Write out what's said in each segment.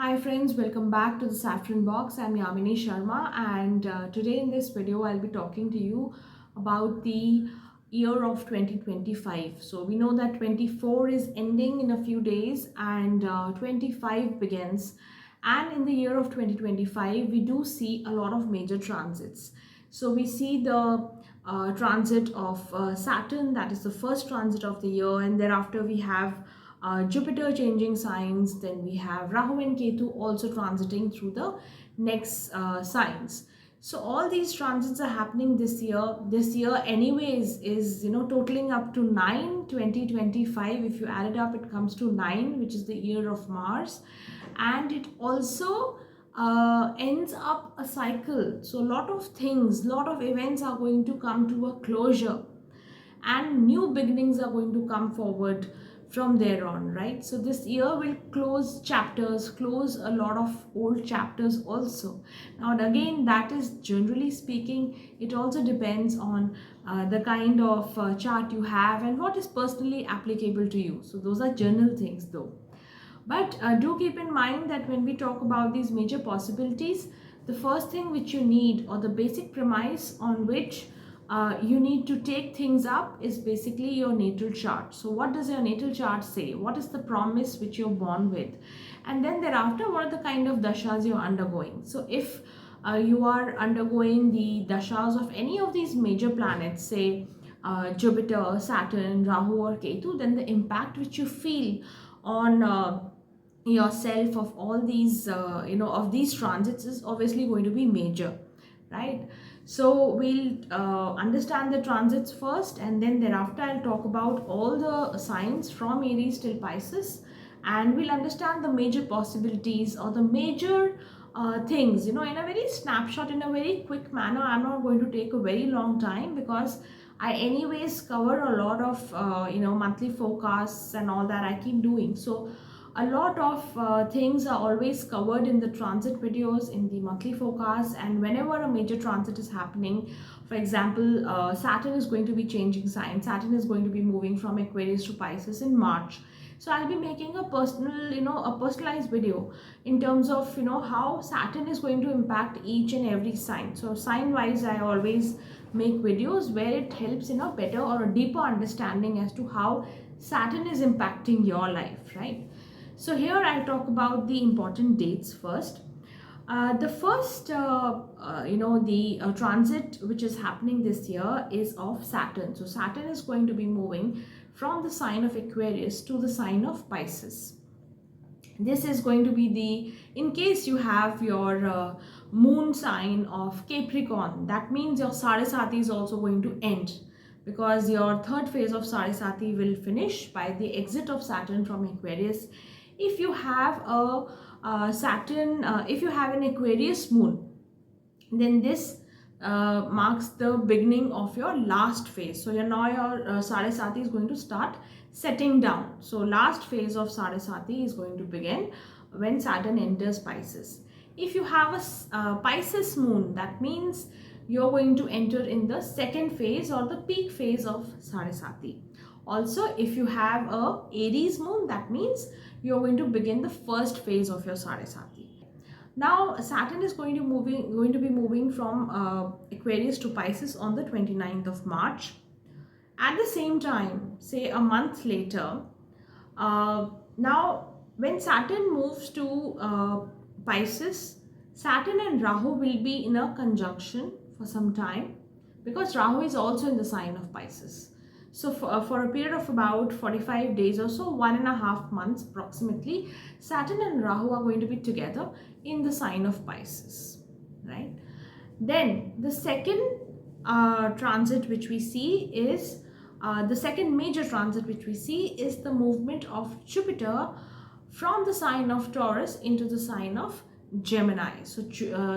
Hi friends, welcome back to the Saffron Box. I'm Yamini Sharma and today in this video I'll be talking to you about the year of 2025. So we know that 24 is ending in a few days and 25 begins, and in the year of 2025 we do see a lot of major transits. So we see the transit of Saturn, that is the first transit of the year, and thereafter we have Jupiter changing signs. Then we have Rahu and Ketu also transiting through the next signs. So all these transits are happening this year. This year anyways is totaling up to 9 2025. If you add it up, it comes to 9, which is the year of Mars, and it also ends up a cycle. So a lot of things, lot of events are going to come to a closure, and new beginnings are going to come forward from there on, right? So this year will close chapters, close a lot of old chapters also. Now and again, that is generally speaking, it also depends on the kind of chart you have and what is personally applicable to you. So those are general things though. But do keep in mind that when we talk about these major possibilities, the first thing which you need, or the basic premise on which you need to take things up, is basically your natal chart. So what does your natal chart say? What is the promise which you're born with? And then thereafter, what are the kind of dashas you're undergoing? So if you are undergoing the dashas of any of these major planets, say Jupiter, Saturn, Rahu or Ketu, then the impact which you feel on yourself of all these of these transits is obviously going to be major, right? So we'll understand the transits first, and then thereafter I'll talk about all the signs from Aries till Pisces, and we'll understand the major possibilities or the major things, in a very snapshot, in a very quick manner. I'm not going to take a very long time because I anyways cover a lot of monthly forecasts and all that I keep doing. So a lot of things are always covered in the transit videos, in the monthly forecast, and whenever a major transit is happening, for example, Saturn is going to be changing sign. Saturn is going to be moving from Aquarius to Pisces in March. So I'll be making a personalized video in terms of how Saturn is going to impact each and every sign. So sign wise, I always make videos where it helps better or a deeper understanding as to how Saturn is impacting your life, right? So here I'll talk about the important dates first. The first, the transit which is happening this year is of Saturn. So Saturn is going to be moving from the sign of Aquarius to the sign of Pisces. This is going to be in case you have your moon sign of Capricorn, that means your Sarasati is also going to end, because your third phase of Sarasati will finish by the exit of Saturn from Aquarius. If you have a if you have an Aquarius moon, then this marks the beginning of your last phase. So your Sarasati is going to start setting down. So last phase of Sarasati is going to begin when Saturn enters Pisces. If you have a Pisces moon, that means you're going to enter in the second phase or the peak phase of Sarasati. Also, if you have a Aries moon, that means you're going to begin the first phase of your Sarasati. Now Saturn is going to be moving from Aquarius to Pisces on the 29th of March. At the same time, say a month later, now when Saturn moves to Pisces, Saturn and Rahu will be in a conjunction for some time, because Rahu is also in the sign of Pisces. So for a period of about 45 days or so, 1.5 months approximately, Saturn and Rahu are going to be together in the sign of Pisces, right? Then the second transit which we see is the second major transit which we see is the movement of Jupiter from the sign of Taurus into the sign of Gemini. So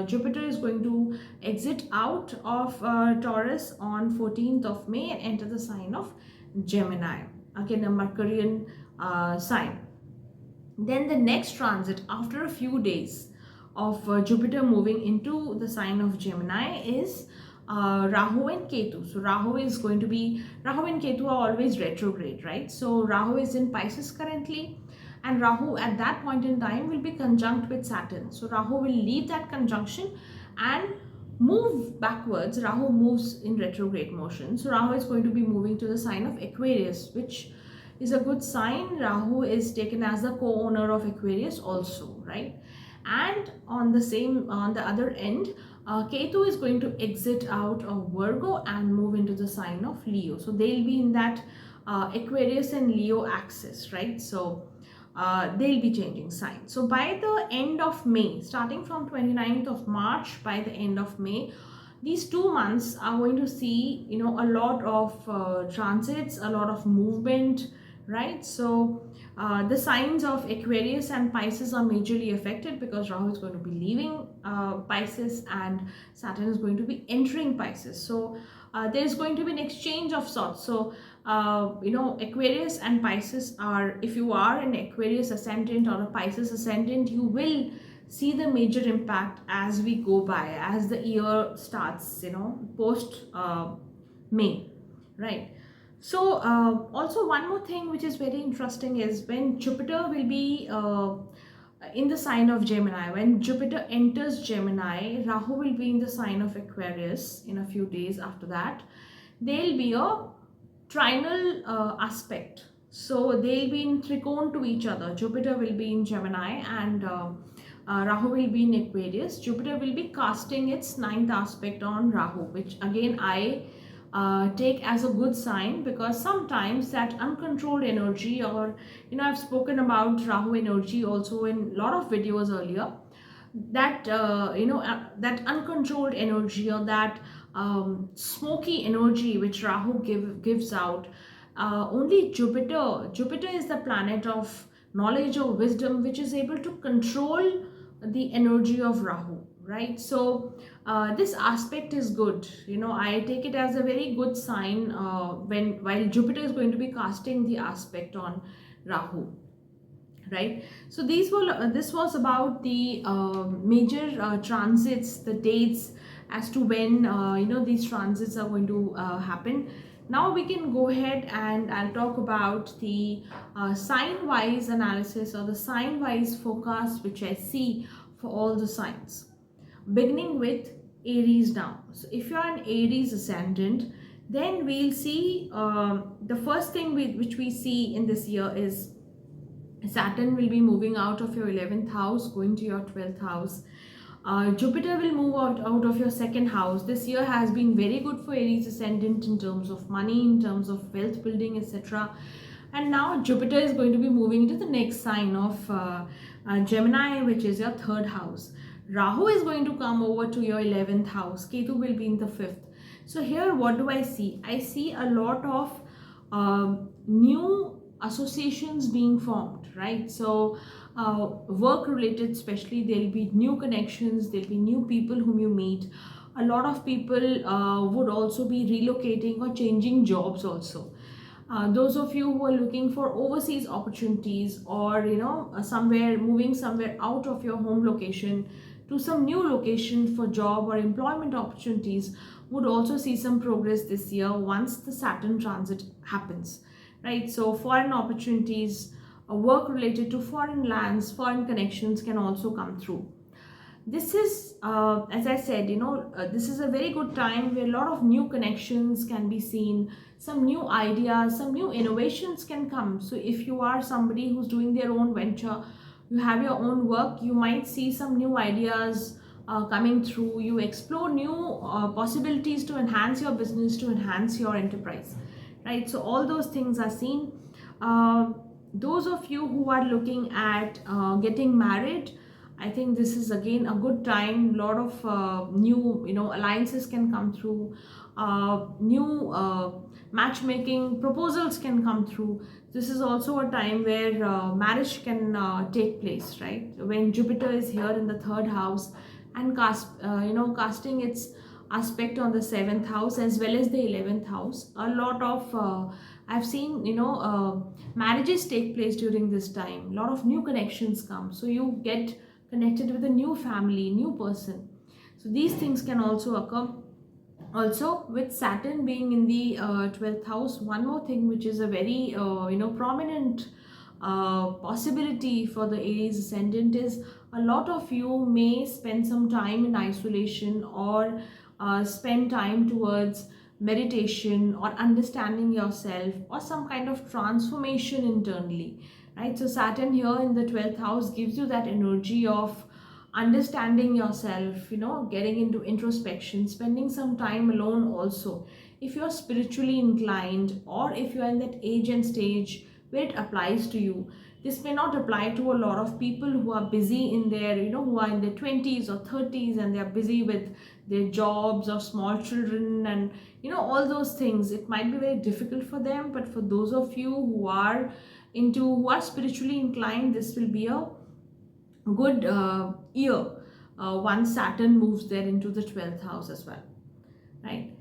Jupiter is going to exit out of Taurus on 14th of May and enter the sign of Gemini, again a Mercurian sign. Then the next transit after a few days of Jupiter moving into the sign of Gemini is Rahu and Ketu. So Rahu and Ketu are always retrograde, right? So Rahu is in Pisces currently, and Rahu at that point in time will be conjunct with Saturn. So Rahu will leave that conjunction and move backwards. Rahu moves in retrograde motion, so Rahu is going to be moving to the sign of Aquarius, which is a good sign. Rahu is taken as the co-owner of Aquarius also, right? And on the other end, Ketu is going to exit out of Virgo and move into the sign of Leo. So they'll be in that Aquarius and Leo axis, right? So they'll be changing signs. So by the end of May, starting from 29th of March, by the end of May, these 2 months are going to see, you know, a lot of transits, a lot of movement, right? So the signs of Aquarius and Pisces are majorly affected because Rahu is going to be leaving Pisces and Saturn is going to be entering Pisces. So there's going to be an exchange of sorts. So you know, Aquarius and Pisces are, if you are an Aquarius ascendant or a Pisces ascendant, you will see the major impact as we go by, as the year starts, you know, post May, right? So also one more thing which is very interesting is when Jupiter will be in the sign of Gemini. When Jupiter enters Gemini, Rahu will be in the sign of Aquarius in a few days after that. There'll be a trinal aspect. So they'll be in trikone to each other. Jupiter will be in Gemini and Rahu will be in Aquarius. Jupiter will be casting its ninth aspect on Rahu, which again I take as a good sign, because sometimes that uncontrolled energy, or you know, I've spoken about Rahu energy also in a lot of videos earlier, that you know, that uncontrolled energy, or that smoky energy which Rahu gives out, only Jupiter is the planet of knowledge or wisdom, which is able to control the energy of Rahu, right? So this aspect is good, you know, I take it as a very good sign while Jupiter is going to be casting the aspect on Rahu, right? So this was about the major transits, the dates as to when you know, these transits are going to happen. Now we can go ahead and I'll talk about the sign wise analysis, or the sign wise forecast which I see for all the signs, beginning with Aries now. So if you're an Aries ascendant, then we'll see the first thing which we see in this year is Saturn will be moving out of your 11th house, going to your 12th house. Jupiter will move out of your second house. This year has been very good for Aries ascendant in terms of money, in terms of wealth building, etc. And now Jupiter is going to be moving into the next sign of Gemini, which is your third house. Rahu is going to come over to your 11th house. Ketu will be in the 5th. So here what do I see? I see a lot of new associations being formed, right? So work related especially, there'll be new connections, there'll be new people whom you meet. A lot of people would also be relocating or changing jobs also. Those of you who are looking for overseas opportunities, or you know, moving somewhere out of your home location to some new location for job or employment opportunities, would also see some progress this year once the Saturn transit happens, right? So foreign opportunities, work related to foreign lands, foreign connections can also come through. This is, as I said, you know, this is a very good time where a lot of new connections can be seen, some new ideas, some new innovations can come. So if you are somebody who's doing their own venture, you have your own work, you might see some new ideas coming through. You explore new possibilities to enhance your business, to enhance your enterprise, right? So all those things are seen. Those of you who are looking at getting married, I think this is again a good time. A lot of new, you know, alliances can come through. New matchmaking proposals can come through. This is also a time where marriage can take place, right? When Jupiter is here in the third house and casting its aspect on the 7th house as well as the 11th house, a lot of I've seen, you know, marriages take place during this time. A lot of new connections come, so you get connected with a new family, new person. So these things can also occur. Also, with Saturn being in the 12th house, one more thing which is a very you know, prominent possibility for the Aries ascendant is a lot of you may spend some time in isolation, or spend time towards meditation or understanding yourself, or some kind of transformation internally, right? So Saturn here in the 12th house gives you that energy of understanding yourself, getting into introspection, spending some time alone also. If you're spiritually inclined, or if you're in that age and stage where it applies to you. This may not apply to a lot of people who are busy in their, who are in their 20s or 30s, and they're busy with their jobs or small children and, all those things. It might be very difficult for them, but for those of you who are spiritually inclined, this will be a good year once Saturn moves there into the 12th house as well, right?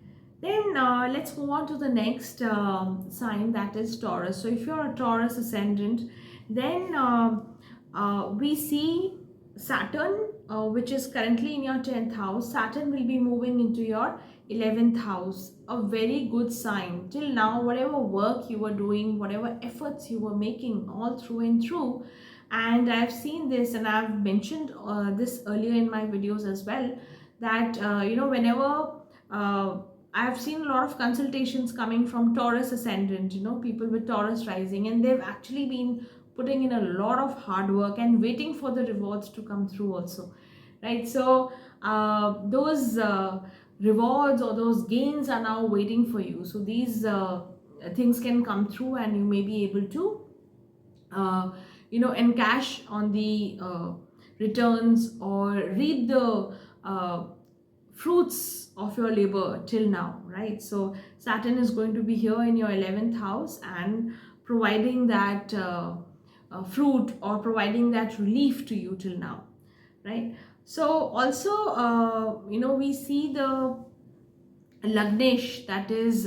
Then let's move on to the next sign, that is Taurus. So if you're a Taurus ascendant, then we see Saturn, which is currently in your 10th house. Saturn will be moving into your 11th house. A very good sign. Till now, whatever work you were doing, whatever efforts you were making, all through and through, and I've seen this, and I've mentioned this earlier in my videos as well, that whenever I've seen a lot of consultations coming from Taurus ascendant, people with Taurus rising, and they've actually been putting in a lot of hard work and waiting for the rewards to come through also, right? So those rewards or those gains are now waiting for you. So these things can come through, and you may be able to encash on the returns, or reap the fruits of your labor till now, right? So Saturn is going to be here in your 11th house and providing that fruit, or providing that relief to you till now, right? So also we see the Lagnesh, that is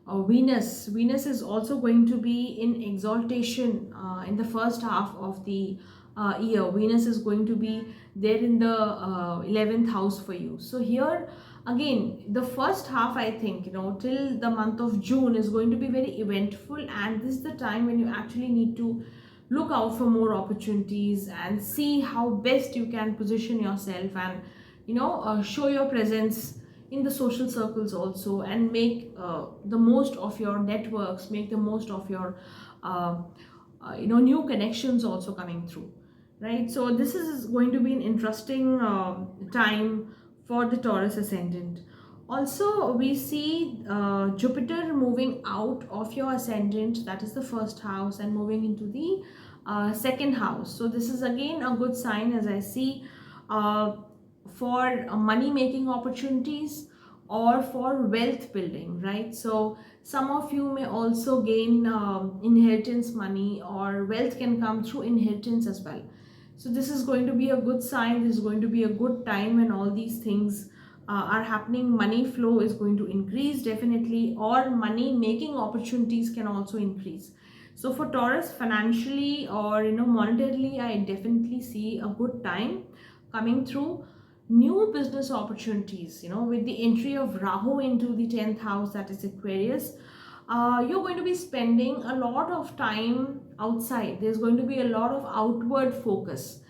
Venus. Venus is also going to be in exaltation in the first half of the year. Venus is going to be there in the 11th house for you. So here again, the first half, I think, till the month of June is going to be very eventful, and this is the time when you actually need to look out for more opportunities and see how best you can position yourself, and show your presence in the social circles also, and make the most of your networks, make the most of your new connections also coming through, right? So this is going to be an interesting time for the Taurus ascendant. Also, we see Jupiter moving out of your ascendant, that is the first house, and moving into the second house. So this is again a good sign, as I see, for money making opportunities, or for wealth building, right? So some of you may also gain inheritance money, or wealth can come through inheritance as well. So this is going to be a good sign. This is going to be a good time when all these things are happening. Money flow is going to increase definitely, or money making opportunities can also increase. So for Taurus, financially or monetarily, I definitely see a good time coming through. New business opportunities, with the entry of Rahu into the 10th house, that is Aquarius, you're going to be spending a lot of time outside. There's going to be a lot of outward focus.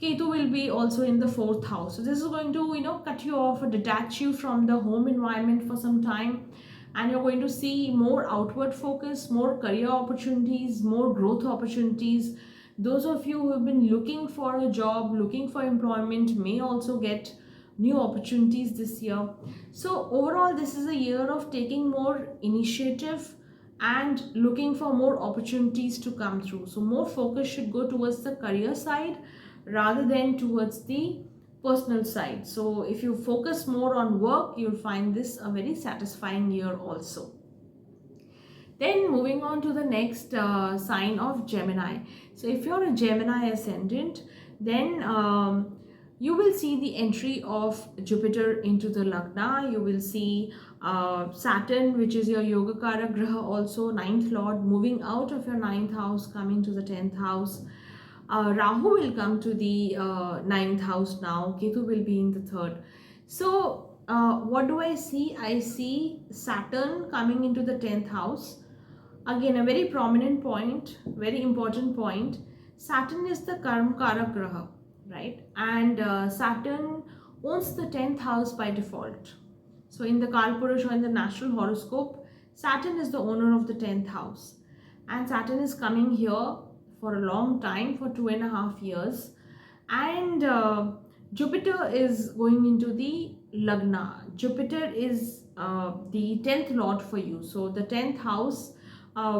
Ketu will be also in the 4th house. So this is going to, cut you off or detach you from the home environment for some time. And you're going to see more outward focus, more career opportunities, more growth opportunities. Those of you who have been looking for a job, looking for employment, may also get new opportunities this year. So overall, this is a year of taking more initiative and looking for more opportunities to come through. So more focus should go towards the career side rather than towards the personal side. So if you focus more on work, you'll find this a very satisfying year also. Then moving on to the next sign of Gemini. So if you're a Gemini ascendant, then you will see the entry of Jupiter into the Lagna. You will see Saturn, which is your Yogakara Graha, also 9th Lord, moving out of your 9th house, coming to the 10th house. Rahu will come to the 9th house now. Ketu will be in the 3rd. So what do I see? I see Saturn coming into the 10th house. Again, a very prominent point, very important point. Saturn is the karma karak graha, right? And Saturn owns the 10th house by default. So in the Kalpurush or in the natural horoscope, Saturn is the owner of the 10th house. And Saturn is coming here for a long time, for 2.5 years. And Jupiter is going into the Lagna. Jupiter is the 10th lord for you. So the 10th house,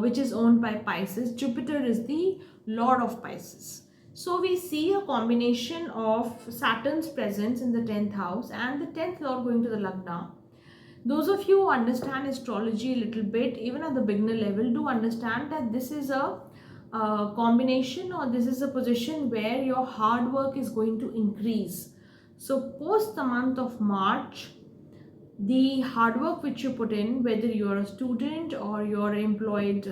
which is owned by Pisces, Jupiter is the lord of Pisces. So we see a combination of Saturn's presence in the 10th house and the 10th lord going to the Lagna. Those of you who understand astrology a little bit, even at the beginner level, do understand that this is a combination, or this is a position where your hard work is going to increase. So post the month of March, the hard work which you put in, whether you're a student or you're employed,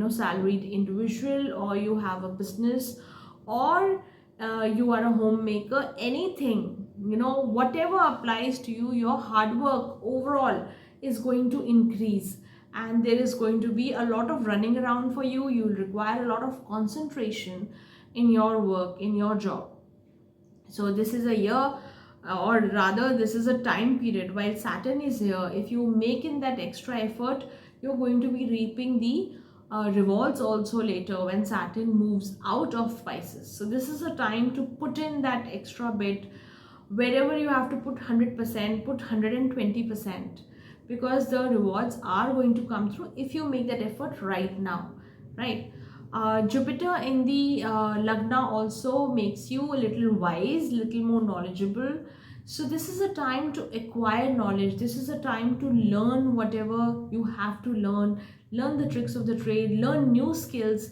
salaried individual, or you have a business, or you are a homemaker, anything, whatever applies to you, your hard work overall is going to increase, and there is going to be a lot of running around for you. You'll require a lot of concentration in your work, in your job. So this is a year, or rather this is a time period while Saturn is here. If you make in that extra effort, you're going to be reaping the rewards also later when Saturn moves out of Pisces. So this is a time to put in that extra bit. Wherever you have to put 100%, put 120%, because the rewards are going to come through if you make that effort right now, right? Jupiter in the Lagna also makes you a little wise, little more knowledgeable. So this is a time to acquire knowledge. This is a time to learn whatever you have to learn the tricks of the trade, learn new skills.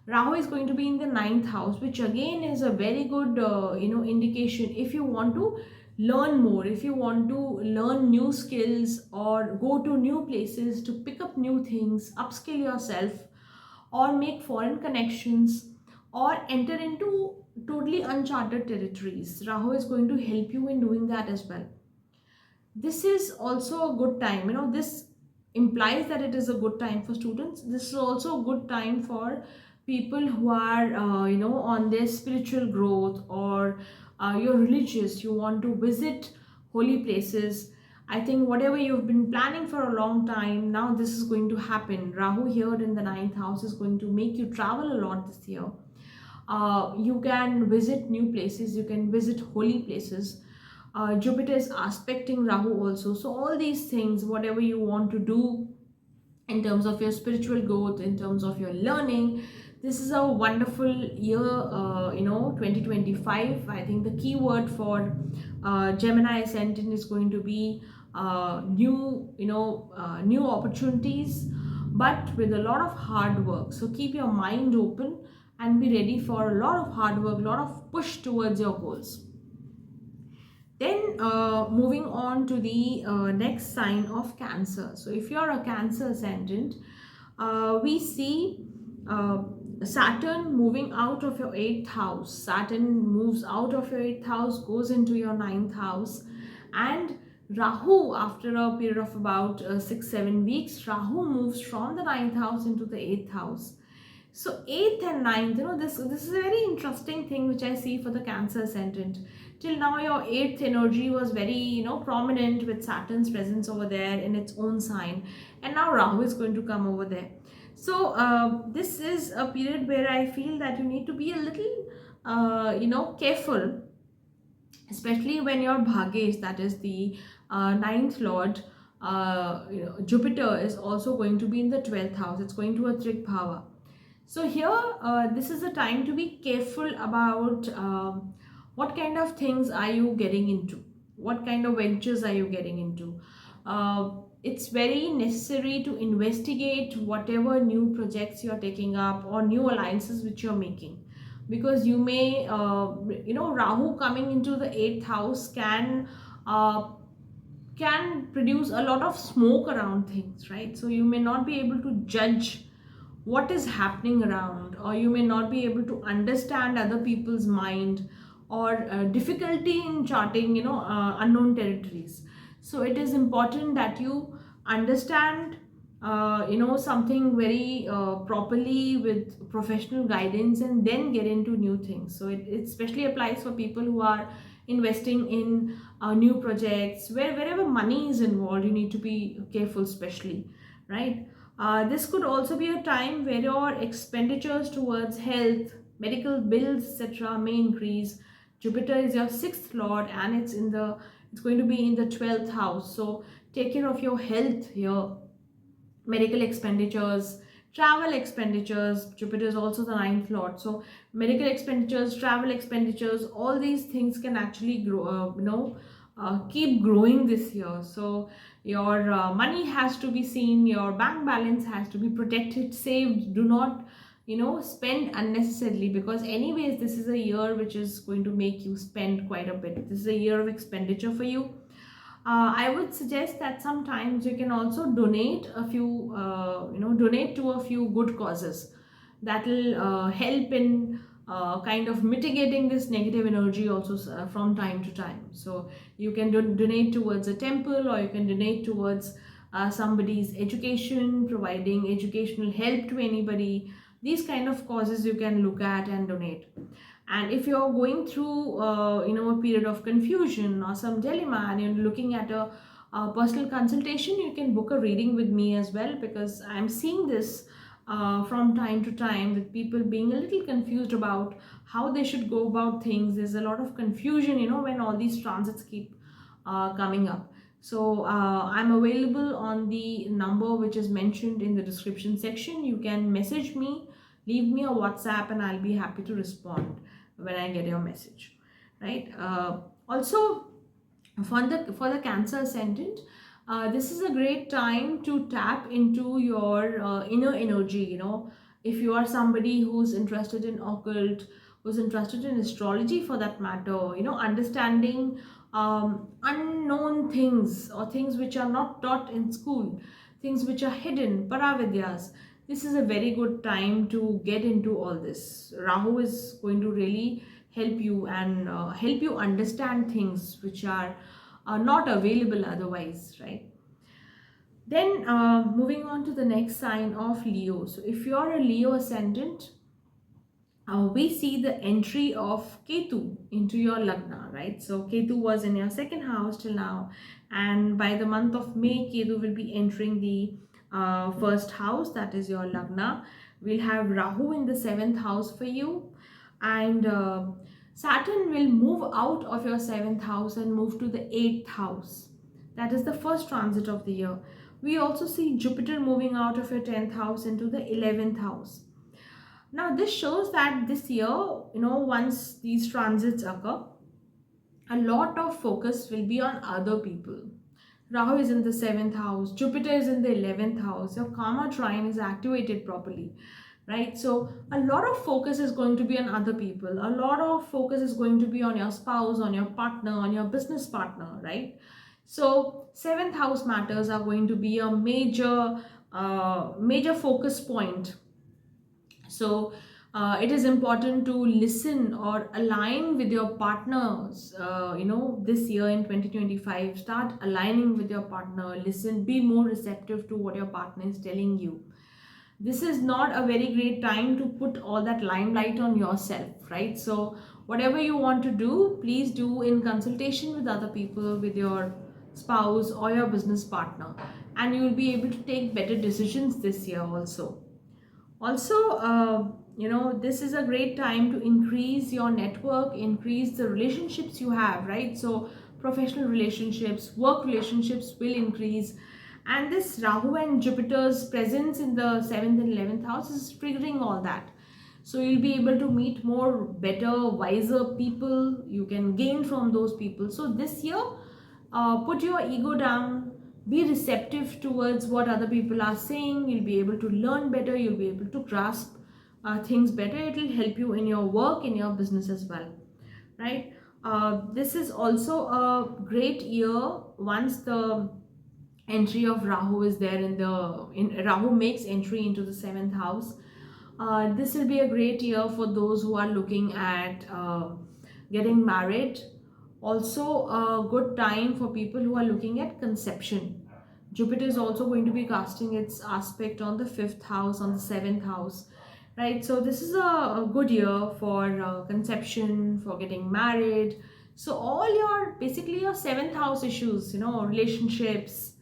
Rahu is going to be in the 9th house, which again is a very good indication. If you want to learn more, if you want to learn new skills, or go to new places to pick up new things, upskill yourself, or make foreign connections, or enter into totally uncharted territories, Rahu is going to help you in doing that as well. This is also a good time. This implies that it is a good time for students. This is also a good time for people who are on their spiritual growth, or you're religious, you want to visit holy places. I think whatever you've been planning for a long time, now this is going to happen. Rahu here in the 9th house is going to make you travel a lot this year. You can visit new places, you can visit holy places. Jupiter is aspecting Rahu also. So all these things, whatever you want to do in terms of your spiritual growth, in terms of your learning, this is a wonderful year, 2025. I think the key word for Gemini ascendant is going to be new opportunities, but with a lot of hard work. So keep your mind open and be ready for a lot of hard work, a lot of push towards your goals. Then moving on to the next sign of Cancer. So if you're a Cancer ascendant, we see Saturn moving out of your 8th house. Saturn moves out of your 8th house, goes into your 9th house, and Rahu, after a period of about 6-7 weeks, Rahu moves from the 9th house into the 8th house. So 8th and 9th, this is a very interesting thing which I see for the Cancer ascendant. Till now your 8th energy was very prominent, with Saturn's presence over there in its own sign, and now Rahu is going to come over there. So this is a period where I feel that you need to be a little careful, especially when your Bhagesh, that is the 9th lord, Jupiter, is also going to be in the 12th house. It's going to a Trik Bhava. So here this is a time to be careful about what kind of things are you getting into, what kind of ventures are you getting into. It's very necessary to investigate whatever new projects you're taking up, or new alliances which you're making, because you may Rahu coming into the 8th house can produce a lot of smoke around things, right? So you may not be able to judge what is happening around, or you may not be able to understand other people's mind, or difficulty in charting unknown territories. So it is important that you understand something very properly with professional guidance, and then get into new things. So it especially applies for people who are investing in new projects, wherever money is involved, you need to be careful, especially, right? This could also be a time where your expenditures towards health, medical bills, etc., may increase. Jupiter is your sixth lord, and it's going to be in the 12th house. So take care of your health here. Medical expenditures, travel expenditures. Jupiter is also the ninth lord, so medical expenditures, travel expenditures, all these things can actually grow, keep growing this year. So your money has to be seen, your bank balance has to be protected, saved. Do not spend unnecessarily, because anyways this is a year which is going to make you spend quite a bit. This is a year of expenditure for you. I would suggest that sometimes you can also donate a few, donate to a few good causes. That will help in kind of mitigating this negative energy also from time to time. So you can donate towards a temple, or you can donate towards somebody's education, providing educational help to anybody. These kind of causes you can look at and donate. And if you're going through a period of confusion or some dilemma, and you're looking at a personal consultation, you can book a reading with me as well, because I'm seeing this from time to time, with people being a little confused about how they should go about things. There's a lot of confusion when all these transits keep coming up. So I'm available on the number which is mentioned in the description section. You can message me, leave me a WhatsApp, and I'll be happy to respond when I get your message, right? Also, for the Cancer ascendant, this is a great time to tap into your inner energy. If you are somebody who's interested in occult, who's interested in astrology for that matter, understanding unknown things, or things which are not taught in school, things which are hidden, paravidyas. This is a very good time to get into all this. Rahu is going to really help you, and help you understand things which are not available otherwise, right? Then moving on to the next sign of Leo. So if you're a Leo ascendant, we see the entry of Ketu into your Lagna, right? So Ketu was in your second house till now, and by the month of May, Ketu will be entering the first house, that is your Lagna. We'll have Rahu in the seventh house for you, and Saturn will move out of your seventh house and move to the eighth house. That is the first transit of the year. We also see Jupiter moving out of your 10th house into the 11th house. Now this shows that this year, once these transits occur, a lot of focus will be on other people. Rahu is in the 7th house, Jupiter is in the 11th house, your karma trine is activated properly, right? So a lot of focus is going to be on other people. A lot of focus is going to be on your spouse, on your partner, on your business partner, right? So 7th house matters are going to be a major focus point. So it is important to listen or align with your partners. This year in 2025, start aligning with your partner. Listen, be more receptive to what your partner is telling you. This is not a very great time to put all that limelight on yourself, right? So whatever you want to do, please do in consultation with other people, with your spouse or your business partner, and you will be able to take better decisions this year also. This is a great time to increase your network, increase the relationships you have, right? So professional relationships, work relationships will increase, and this Rahu and Jupiter's presence in the 7th and 11th house is triggering all that. So you'll be able to meet more better, wiser people. You can gain from those people. So this year, put your ego down, be receptive towards what other people are saying. You'll be able to learn better, you'll be able to grasp things better. It will help you in your work, in your business as well, right? This is also a great year once the entry of Rahu is there Rahu makes entry into the 7th house. This will be a great year for those who are looking at getting married. Also a good time for people who are looking at conception. Jupiter is also going to be casting its aspect on the fifth house, on the seventh house, right? So this is a good year for conception, for getting married. So all your basically your seventh house issues, relationships,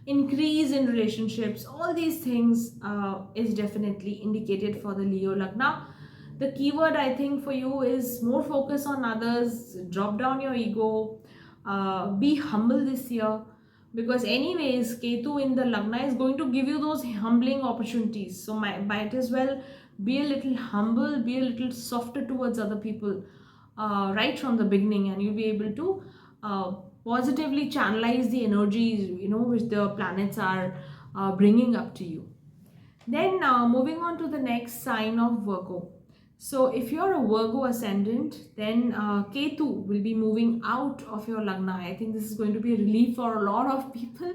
increase in relationships, all these things is definitely indicated for the Leo Lagna. The keyword I think for you is more focus on others, drop down your ego, be humble this year, because anyways Ketu in the Lagna is going to give you those humbling opportunities. So might as well be a little humble, be a little softer towards other people right from the beginning, and you'll be able to uh, positively channelize the energies which the planets are bringing up to you. Then moving on to the next sign of Virgo. So if you're a Virgo ascendant, then Ketu will be moving out of your Lagna. I think this is going to be a relief for a lot of people.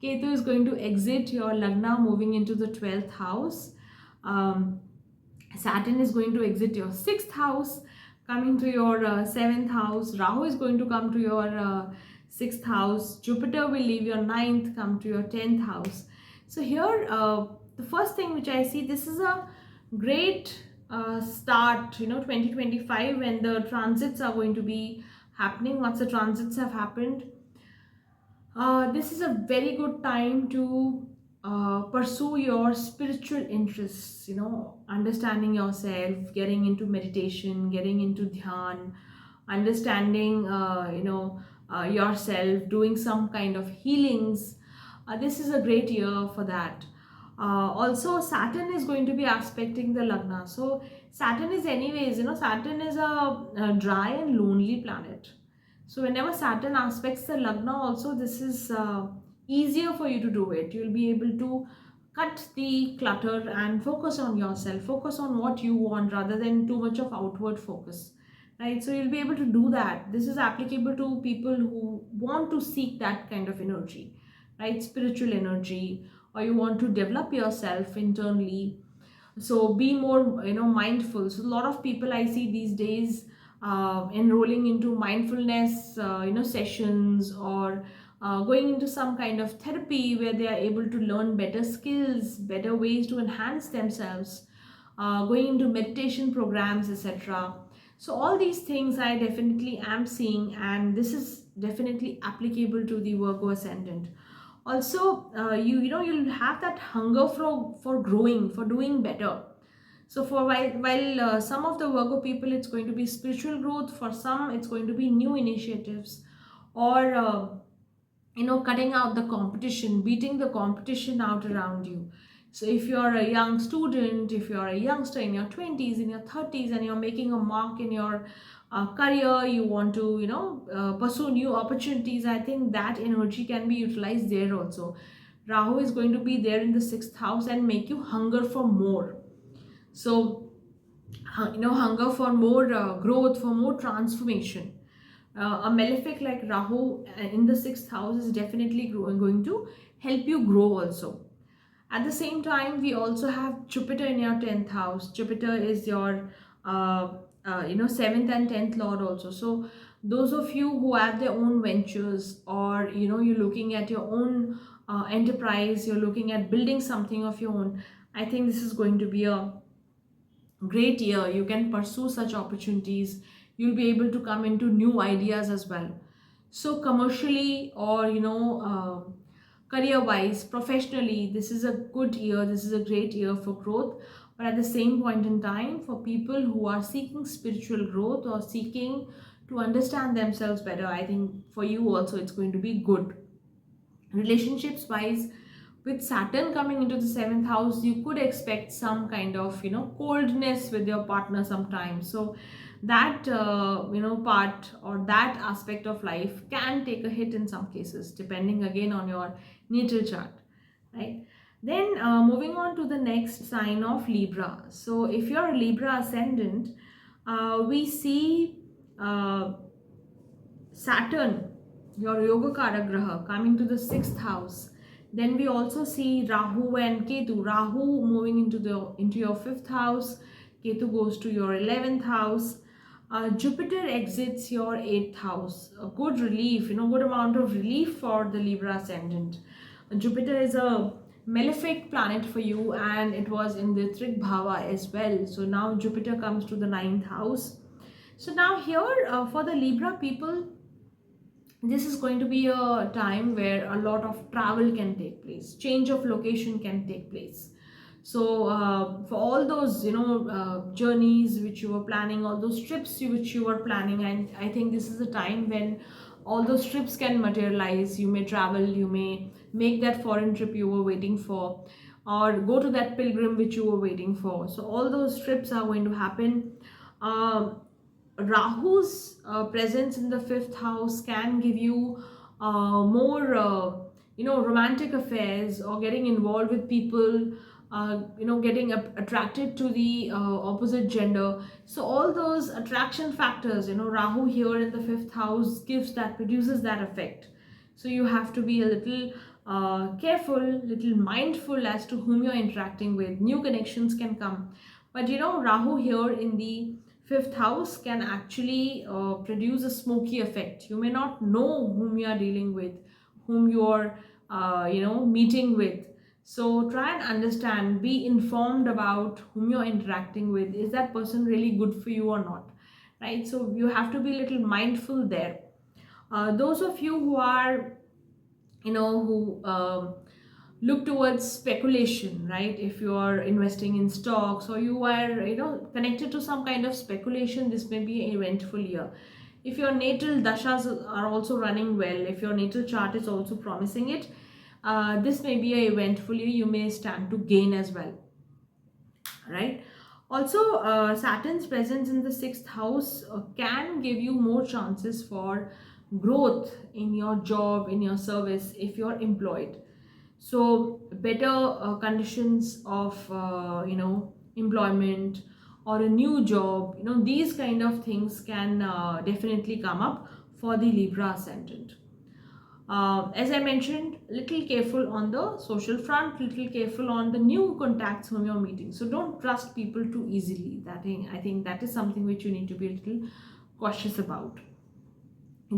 Ketu is going to exit your Lagna, moving into the 12th house. Saturn is going to exit your 6th house, coming to your 7th house. Rahu is going to come to your 6th house. Jupiter will leave your 9th, come to your 10th house. So here, the first thing which I see, this is a great start, 2025, when the transits are going to be happening. Once the transits have happened, this is a very good time to pursue your spiritual interests, understanding yourself, getting into meditation, getting into dhyan, understanding, yourself, doing some kind of healings. This is a great year for that. Also, Saturn is going to be aspecting the Lagna. So, Saturn is, anyways, Saturn is a dry and lonely planet. So whenever Saturn aspects the Lagna also, this is easier for you to do it. You'll be able to cut the clutter and focus on yourself, focus on what you want rather than too much of outward focus, right? So you'll be able to do that. This is applicable to people who want to seek that kind of energy, right? Spiritual energy, or you want to develop yourself internally. So be more mindful. So a lot of people I see these days enrolling into mindfulness sessions, or going into some kind of therapy where they are able to learn better skills, better ways to enhance themselves, going into meditation programs, etc. So all these things I definitely am seeing, and this is definitely applicable to the Virgo ascendant. Also, you'll have that hunger for growing, for doing better. So for while some of the Virgo people, it's going to be spiritual growth. For some, it's going to be new initiatives, or cutting out the competition, beating the competition out around you. So if you're a young student, if you're a youngster in your 20s, in your 30s, and you're making a mark in your career, you want to pursue new opportunities, I think that energy can be utilized there also. Rahu is going to be there in the 6th house and make you hunger for more. So hunger for more growth, for more transformation. A malefic like Rahu in the 6th house is definitely going to help you grow also. At the same time, we also have Jupiter in your 10th house. Jupiter is your 7th and 10th lord also. So those of you who have their own ventures, or you're looking at your own enterprise, you're looking at building something of your own, I think this is going to be a great year. You can pursue such opportunities. You'll be able to come into new ideas as well. So commercially, or career wise, professionally, this is a good year. This is a great year for growth. But at the same point in time, for people who are seeking spiritual growth or seeking to understand themselves better, I think for you also it's going to be good. Relationships wise, with Saturn coming into the 7th house, you could expect some kind of coldness with your partner sometimes. So that part, or that aspect of life can take a hit in some cases, depending again on your natal chart, right? Then moving on to the next sign of Libra. So if you're a Libra ascendant, we see Saturn, your Yogacara Graha, coming to the 6th house. Then we also see Rahu and Ketu. Rahu moving into your 5th house. Ketu goes to your 11th house. Jupiter exits your 8th house. A good relief, good amount of relief for the Libra ascendant. Jupiter is a malefic planet for you, and it was in the Trik Bhava as well. So now Jupiter comes to the ninth house. So now here for the Libra people, this is going to be a time where a lot of travel can take place, change of location can take place. So for all those journeys which you were planning, all those trips which you were planning, and I think this is a time when all those trips can materialize. You may travel, you may make that foreign trip you were waiting for, or go to that pilgrim which you were waiting for. So all those trips are going to happen. Rahu's presence in the fifth house can give you more, romantic affairs, or getting involved with people, getting attracted to the opposite gender. So all those attraction factors, Rahu here in the fifth house produces that effect. So you have to be a little careful, little mindful as to whom you're interacting with. New connections can come. But Rahu here in the fifth house can actually produce a smoky effect. You may not know whom you are dealing with, whom you are meeting with. So try and understand, be informed about whom you're interacting with. Is that person really good for you or not, right? So you have to be a little mindful there. Those of you who are who look towards speculation, right? If you are investing in stocks, or you are connected to some kind of speculation, this may be an eventful year. If your natal dashas are also running well, if your natal chart is also promising it, this may be an eventful year. You may stand to gain as well, right? Also, Saturn's presence in the sixth house can give you more chances for growth in your job, in your service, if you're employed. So better conditions of employment, or a new job, these kind of things can definitely come up for the Libra ascendant. As I mentioned, little careful on the social front, little careful on the new contacts whom you're meeting. So don't trust people too easily. I think that is something which you need to be a little cautious about.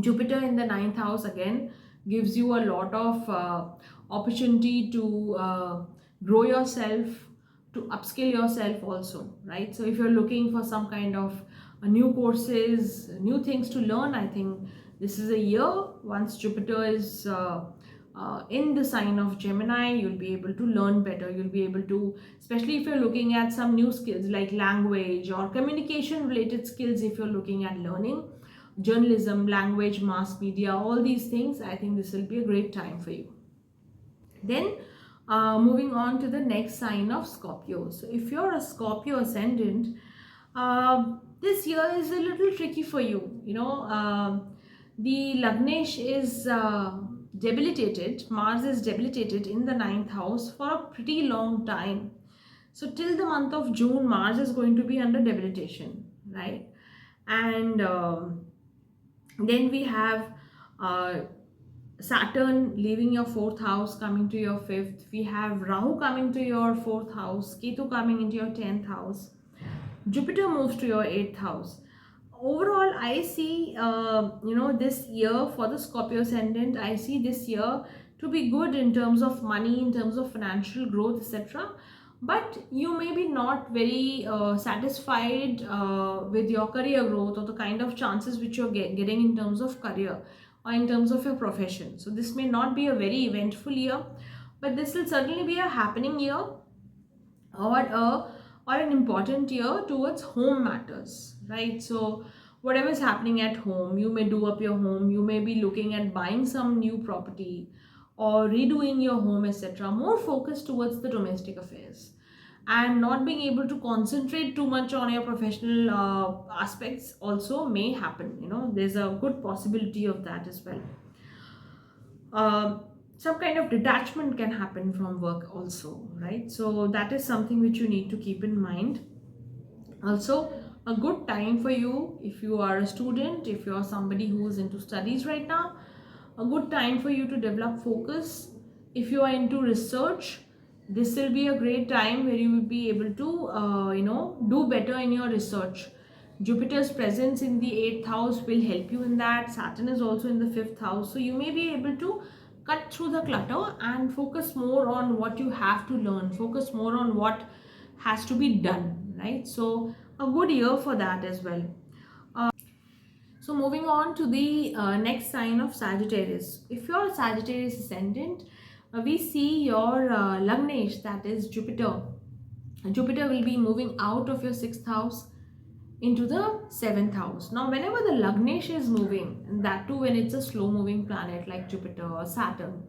Jupiter in the ninth house again gives you a lot of opportunity to grow yourself, to upskill yourself also, right? So if you're looking for some kind of new courses, new things to learn, I think this is a year. Once Jupiter is in the sign of Gemini, you'll be able to learn better. You'll be able to, especially if you're looking at some new skills like language or communication related skills, if you're looking at learning journalism, language, mass media, all these things, I think this will be a great time for you. Then moving on to the next sign of Scorpio. So if you're a Scorpio ascendant, this year is a little tricky for you. The Lagnesh is debilitated. Mars is debilitated in the ninth house for a pretty long time. So till the month of June, Mars is going to be under debilitation, right? And then we have Saturn leaving your fourth house, coming to your fifth. We have Rahu coming to your fourth house, Ketu coming into your 10th house. Jupiter moves to your 8th house. Overall, I see, this year for the Scorpio ascendant, I see this year to be good in terms of money, in terms of financial growth, etc. But you may be not very satisfied with your career growth, or the kind of chances which you're getting in terms of career or in terms of your profession. So this may not be a very eventful year, but this will certainly be a happening year, or an important year towards home matters, right? So whatever is happening at home, you may do up your home, you may be looking at buying some new property or redoing your home, etc. More focus towards the domestic affairs, and not being able to concentrate too much on your professional aspects also may happen. There's a good possibility of that as well. Some kind of detachment can happen from work also, right? So that is something which you need to keep in mind. Also, a good time for you if you are a student, if you are somebody who is into studies right now, a good time for you to develop focus. If you are into research, this will be a great time where you will be able to do better in your research. Jupiter's presence in the 8th house will help you in that. Saturn is also in the 5th house, so you may be able to cut through the clutter and focus more on what you have to learn, focus more on what has to be done, right? So a good year for that as well. So moving on to the next sign of Sagittarius. If you're a Sagittarius ascendant, we see your Lagnesh, that is Jupiter. Jupiter will be moving out of your 6th house into the 7th house. Now, whenever the Lagnesh is moving, and that too when it's a slow moving planet like Jupiter or Saturn,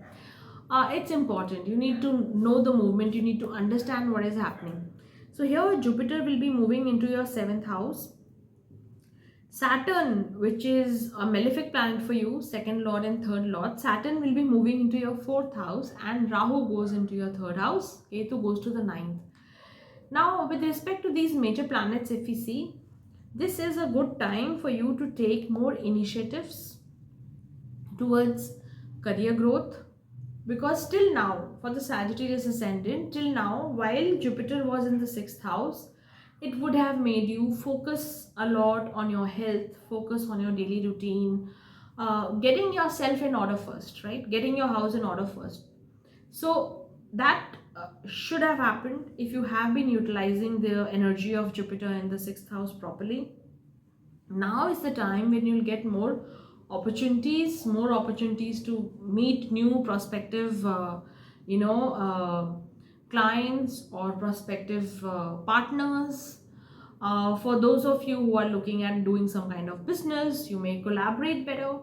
it's important. You need to know the movement, you need to understand what is happening. So, here Jupiter will be moving into your 7th house. Saturn, which is a malefic planet for you, second lord and third lord, Saturn will be moving into your 4th house, and Rahu goes into your 3rd house, Ketu goes to the 9th. Now, with respect to these major planets, if we see, this is a good time for you to take more initiatives towards career growth, because till now, for the Sagittarius ascendant, till now, while Jupiter was in the 6th house, it would have made you focus a lot on your health, focus on your daily routine, getting yourself in order first, right? Getting your house in order first. So that should have happened if you have been utilizing the energy of Jupiter in the 6th house properly. Now is the time when you'll get more opportunities to meet new prospective, clients or prospective partners. For those of you who are looking at doing some kind of business, you may collaborate better.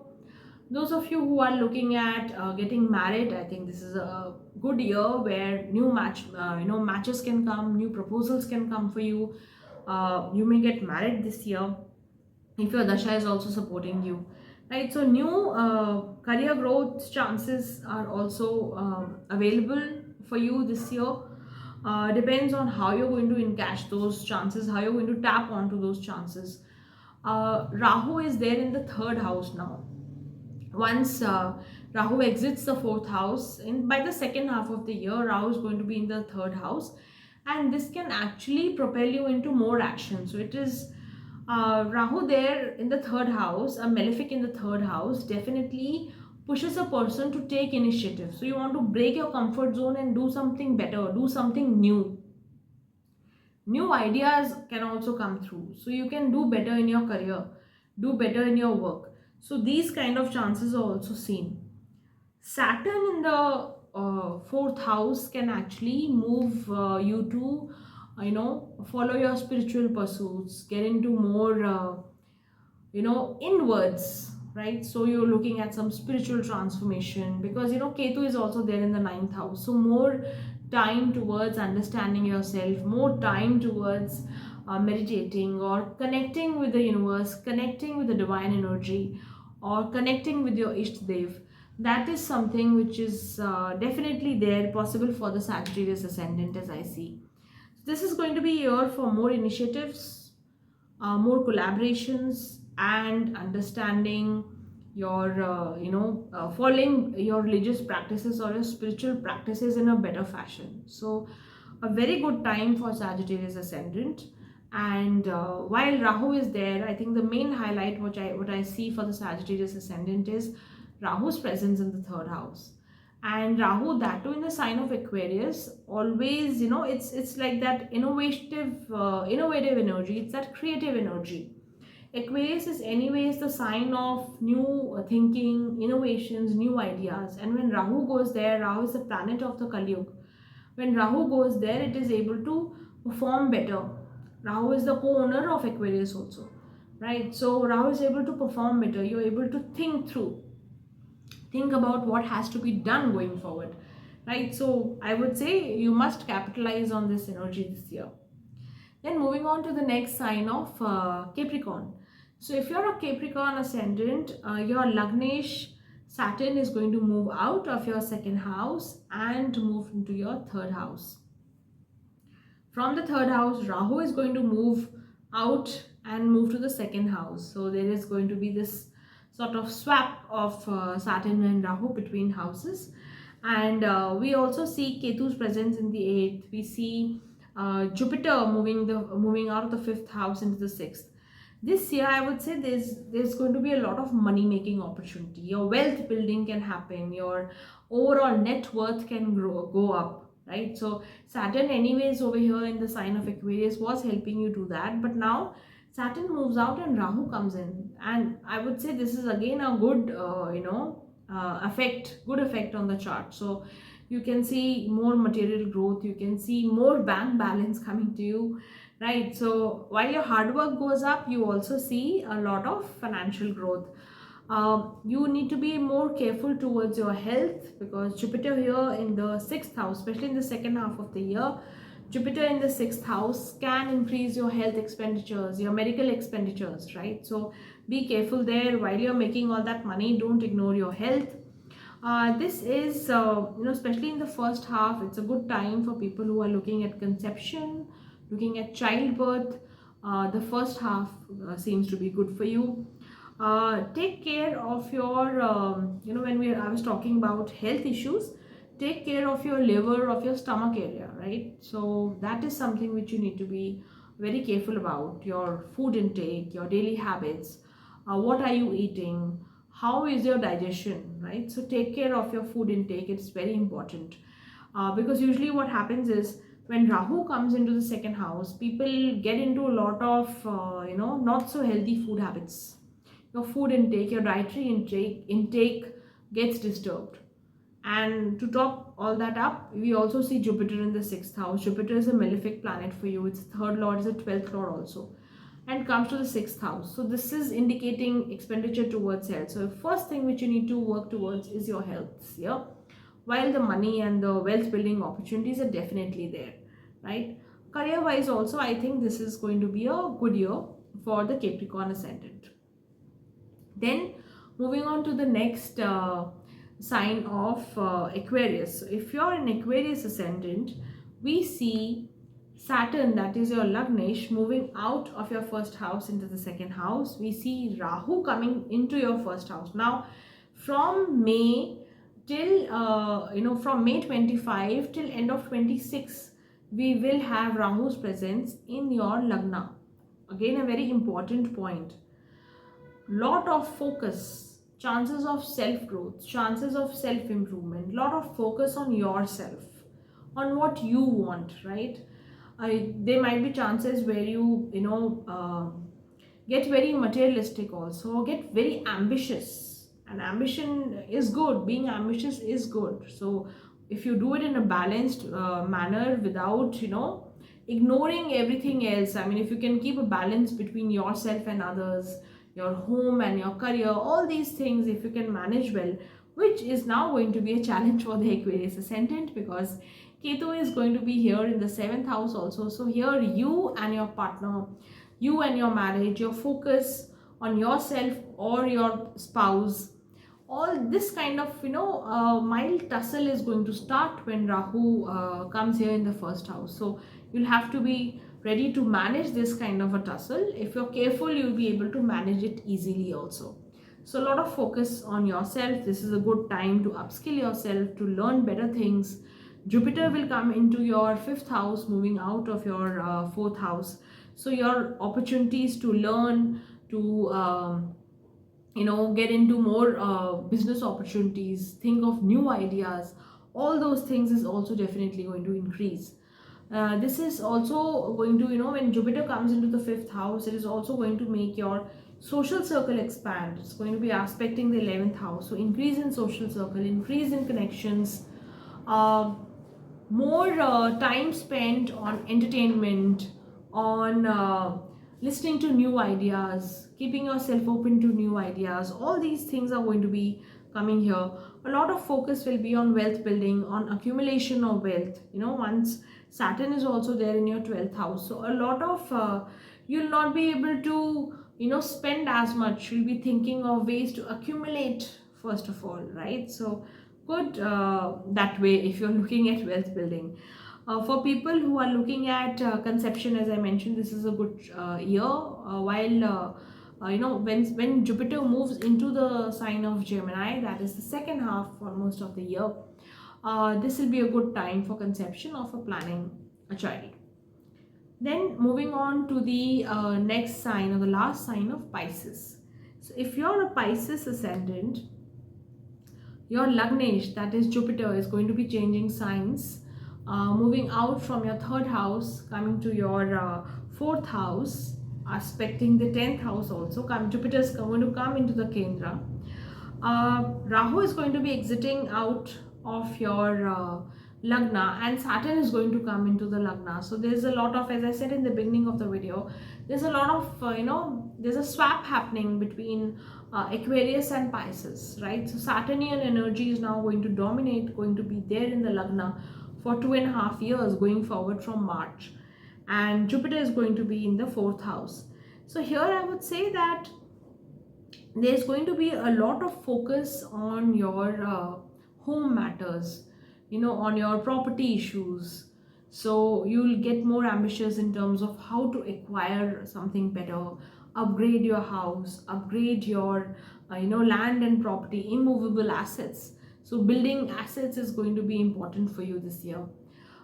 Those of you who are looking at getting married, I think this is a good year where new matches can come, new proposals can come for you. You may get married this year if your dasha is also supporting you, right? So new career growth chances are also available for you this year. Depends on how you're going to encash those chances, how you're going to tap onto those chances. Rahu is there in the 3rd house now. Once Rahu exits the 4th house, by the second half of the year, Rahu is going to be in the 3rd house, and this can actually propel you into more action. So it is Rahu there in the 3rd house, a malefic in the 3rd house, definitely pushes a person to take initiative. So you want to break your comfort zone and do something better, do something new. New ideas can also come through. So you can do better in your career, do better in your work. So these kind of chances are also seen. Saturn in the 4th house can actually move you to, follow your spiritual pursuits, get into more, inwards, right? So you're looking at some spiritual transformation, because Ketu is also there in the 9th house. So more time towards understanding yourself, more time towards meditating or connecting with the universe, connecting with the divine energy, or connecting with your Ishtadev. That is something which is definitely there, possible for the Sagittarius ascendant, as I see. This is going to be a year for more initiatives, more collaborations, and understanding your, following your religious practices or your spiritual practices in a better fashion. So, a very good time for Sagittarius ascendant. And while Rahu is there, I think the main highlight what I see for the Sagittarius ascendant is Rahu's presence in the 3rd house. And Rahu, that too in the sign of Aquarius, always, it's like that innovative energy. It's that creative energy. Aquarius is anyways the sign of new thinking, innovations, new ideas. And when Rahu goes there, Rahu is the planet of the Kali Yuga. When Rahu goes there, it is able to perform better. Rahu is the co-owner of Aquarius also, right? So Rahu is able to perform better. You're able to think about what has to be done going forward, right? So I would say you must capitalize on this energy this year. Then moving on to the next sign of Capricorn. So if you're a Capricorn ascendant, your Lagnesh Saturn is going to move out of your 2nd house and move into your 3rd house. From the 3rd house, Rahu is going to move out and move to the 2nd house. So there is going to be this sort of swap of Saturn and Rahu between houses. And we also see Ketu's presence in the 8th. We see Jupiter moving out of the 5th house into the 6th. this year I would say there's going to be a lot of money making opportunity. Your wealth building can happen, your overall net worth can go up, right? So Saturn anyways over here in the sign of Aquarius was helping you do that, but now Saturn moves out and Rahu comes in, and I would say this is again a good good effect on the chart. So you can see more material growth, you can see more bank balance coming to you, right? So while your hard work goes up, you also see a lot of financial growth. You need to be more careful towards your health, because Jupiter here in the sixth house, especially in the second half of the year, Jupiter in the sixth house can increase your health expenditures, your medical expenditures, right? So be careful there. While you're making all that money, don't ignore your health. This is, especially in the first half, it's a good time for people who are looking at conception, looking at childbirth. The first half seems to be good for you. Take care of your, I was talking about health issues, take care of your liver, of your stomach area, right? So that is something which you need to be very careful about. Your food intake, your daily habits, what are you eating, how is your digestion, right? So take care of your food intake, it's very important. Because usually what happens is when Rahu comes into the second house, people get into a lot of not so healthy food habits. Your food intake, your dietary intake gets disturbed. And to top all that up, we also see Jupiter in the sixth house. Jupiter is a malefic planet for you. Its third lord is a 12th lord also, and comes to the sixth house. So this is indicating expenditure towards health. So the first thing which you need to work towards is your health. Yeah, while the money and the wealth building opportunities are definitely there, right? Career wise also, I think this is going to be a good year for the Capricorn ascendant. Then moving on to the next sign of Aquarius. So if you're an Aquarius ascendant, we see Saturn, that is your Lagnesh, moving out of your first house into the second house. We see Rahu coming into your first house. Now from May till from May 25 till end of 26, we will have Rahu's presence in your Lagna. Again, a very important point. Lot of focus, chances of self growth, chances of self improvement, lot of focus on yourself, on what you want, right? There might be chances where you get very materialistic also, get very ambitious, and ambition is good, being ambitious is good. So if you do it in a balanced manner without ignoring everything else, I mean, if you can keep a balance between yourself and others, your home and your career, all these things, if you can manage well, which is now going to be a challenge for the Aquarius ascendant, because Ketu is going to be here in the 7th house also. So here you and your partner, you and your marriage, your focus on yourself or your spouse, all this kind of mild tussle is going to start when Rahu comes here in the first house. So you'll have to be ready to manage this kind of a tussle. If you're careful, you'll be able to manage it easily also. So a lot of focus on yourself. This is a good time to upskill yourself, to learn better things. Jupiter will come into your 5th house, moving out of your 4th house. So your opportunities to learn, to get into more business opportunities, think of new ideas, all those things is also definitely going to increase. This is also going to, when Jupiter comes into the 5th house, it is also going to make your social circle expand. It's going to be aspecting the 11th house. So increase in social circle, increase in connections, more time spent on entertainment, on listening to new ideas, keeping yourself open to new ideas. All these things are going to be coming here. A lot of focus will be on wealth building, on accumulation of wealth. Once Saturn is also there in your 12th house, so a lot of you'll not be able to spend as much. You'll be thinking of ways to accumulate first of all, right? So good that way if you're looking at wealth building. For people who are looking at conception, as I mentioned, this is a good year. While when Jupiter moves into the sign of Gemini, that is the second half for most of the year, this will be a good time for conception or for planning a child. Then moving on to the next sign, or the last sign, of Pisces. So if you're a Pisces ascendant, your Lagnesh, that is Jupiter, is going to be changing signs, moving out from your third house, coming to your fourth house, aspecting the 10th house also. Jupiter is going to come into the Kendra. Rahu is going to be exiting out of your Lagna, and Saturn is going to come into the Lagna. So there's a lot of, as I said in the beginning of the video, there's a lot of, there's a swap happening between Aquarius and Pisces, right? So Saturnian energy is now going to dominate, going to be there in the Lagna for 2.5 years going forward from March. And Jupiter is going to be in the fourth house. So here I would say that there's going to be a lot of focus on your home matters, on your property issues. So you'll get more ambitious in terms of how to acquire something better, upgrade your house, upgrade your land and property, immovable assets. So building assets is going to be important for you this year.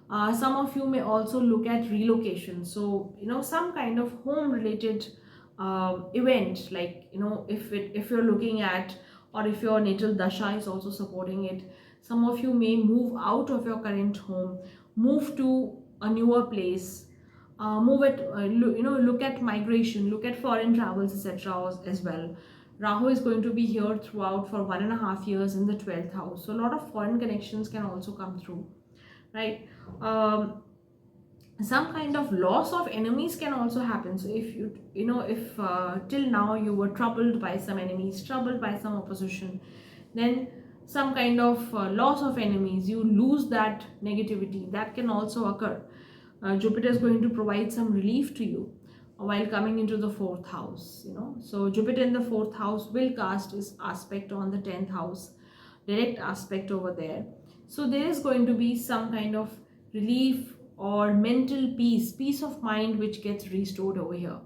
Some of you may also look at relocation. So some kind of home related event, like if you're looking at, or if your natal dasha is also supporting it, some of you may move out of your current home, move to a newer place, look at migration, look at foreign travels, etc. as well. Rahu is going to be here throughout for 1.5 years in the 12th house, so a lot of foreign connections can also come through, right? Some kind of loss of enemies can also happen. So if if till now you were troubled by some enemies, troubled by some opposition, then some kind of loss of enemies, you lose that negativity, that can also occur. Jupiter is going to provide some relief to you while coming into the fourth house. So Jupiter in the fourth house will cast its aspect on the 10th house, direct aspect over there. So there is going to be some kind of relief or mental peace of mind, which gets restored over here.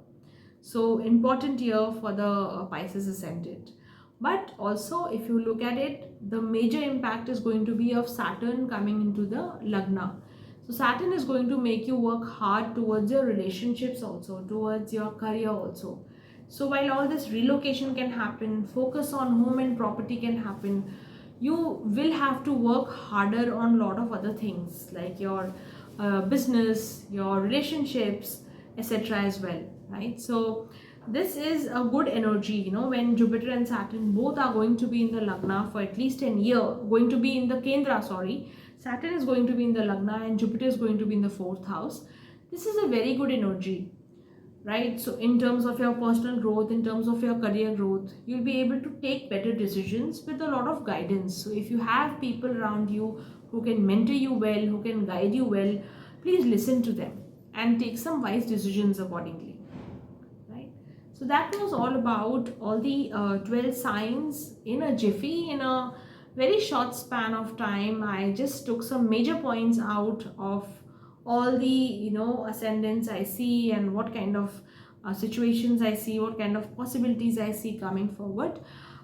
So important year for the Pisces ascendant. But also, if you look at it, the major impact is going to be of Saturn coming into the Lagna. So Saturn is going to make you work hard towards your relationships also, towards your career also. So while all this relocation can happen, focus on home and property can happen, you will have to work harder on a lot of other things, like your business, your relationships, etc. as well, right? So this is a good energy, when Jupiter and Saturn both are going to be in the Lagna for at least a year, going to be in the Kendra, sorry. Saturn is going to be in the Lagna and Jupiter is going to be in the fourth house. This is a very good energy, right? So in terms of your personal growth, in terms of your career growth, you'll be able to take better decisions with a lot of guidance. So if you have people around you who can mentor you well, who can guide you well, please listen to them and take some wise decisions accordingly, right? So that was all about all the 12 signs in a jiffy, in a very short span of time. I just took some major points out of all the ascendants I see, and what kind of situations I see, what kind of possibilities I see coming forward.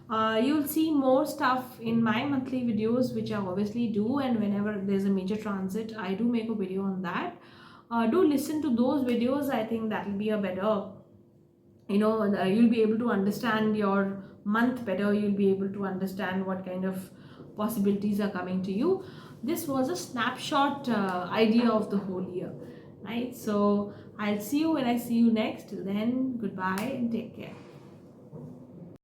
You'll see more stuff in my monthly videos, which I obviously do, and whenever there's a major transit, I do make a video on that. Do listen to those videos. I think that will be a better, you'll be able to understand your month better. You'll be able to understand what kind of possibilities are coming to you. This was a snapshot idea of the whole year, right? So I'll see you when I see you next. Till then, goodbye and take care.